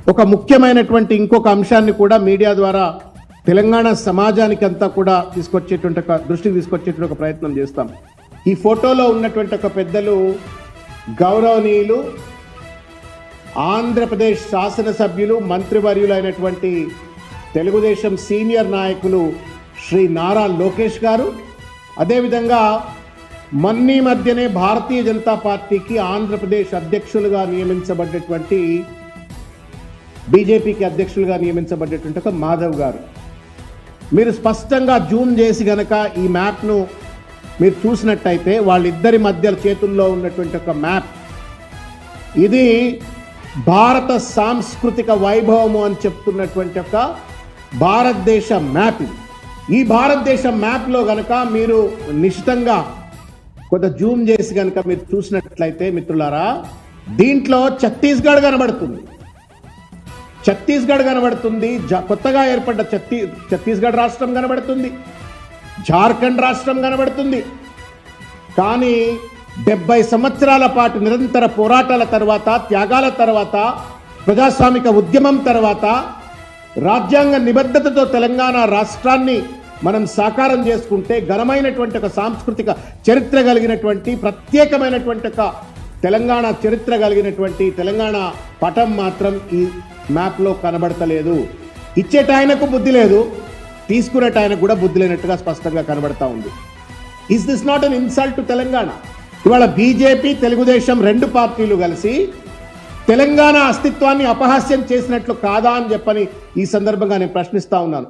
ఒక ముఖ్యమైనటువంటి ఇంకొక అంశాన్ని కూడా మీడియా ద్వారా తెలంగాణ సమాజానికి అంతా కూడా దృష్టికి తీసుకొచ్చేటువంటి ఒక ప్రయత్నం చేస్తాం. ఈ ఫోటోలో ఉన్నటువంటి ఒక పెద్దలు గౌరవనీయులు ఆంధ్రప్రదేశ్ శాసనసభ్యులు మంత్రివర్యులైనటువంటి తెలుగుదేశం సీనియర్ నాయకులు శ్రీ నారా లోకేష్ గారు, అదేవిధంగా మన్నీ మధ్యనే భారతీయ జనతా పార్టీకి ఆంధ్రప్రదేశ్ అధ్యక్షులుగా నియమించబడ్డటువంటి బీజేపీకి అధ్యక్షులుగా నియమించబడ్డటువంటి ఒక మాధవ్ గారు. మీరు స్పష్టంగా జూమ్ చేసి గనక ఈ మ్యాప్ను మీరు చూసినట్టయితే వాళ్ళిద్దరి మధ్య చేతుల్లో ఉన్నటువంటి ఒక మ్యాప్, ఇది భారత సాంస్కృతిక వైభవము అని చెప్తున్నటువంటి ఒక భారతదేశ మ్యాప్. ఈ భారతదేశ మ్యాప్లో గనక మీరు నిశ్చితంగా కొంత జూమ్ చేసి కనుక మీరు చూసినట్లయితే మిత్రులారా, దీంట్లో ఛత్తీస్గఢ్ కనబడుతుంది. కొత్తగా ఏర్పడ్డ ఛత్తీస్గఢ్ రాష్ట్రం కనబడుతుంది, జార్ఖండ్ రాష్ట్రం కనబడుతుంది. కానీ 70 సంవత్సరాల పాటు నిరంతర పోరాటాల తర్వాత, త్యాగాల తర్వాత, ప్రజాస్వామిక ఉద్యమం తర్వాత, రాజ్యాంగ నిబద్ధతతో తెలంగాణ రాష్ట్రాన్ని మనం సాకారం చేసుకుంటే ఘనమైనటువంటి ఒక సాంస్కృతిక చరిత్ర కలిగినటువంటి ప్రత్యేకమైనటువంటి ఒక తెలంగాణ చరిత్ర కలిగినటువంటి తెలంగాణ పటం మాత్రం ఈ మ్యాప్లో కనబడతలేదు. ఇచ్చేటాయనకు బుద్ధి లేదు, తీసుకునేటాయనకు కూడా బుద్ధి లేనట్టుగా స్పష్టంగా కనబడతా ఉంది. Is this not an insult to Telangana? ఇవాళ బీజేపీ తెలుగుదేశం రెండు పార్టీలు కలిసి తెలంగాణ అస్తిత్వాన్ని అపహాస్యం చేసినట్లు కాదా అని చెప్పని ఈ సందర్భంగా నేను ప్రశ్నిస్తా ఉన్నాను.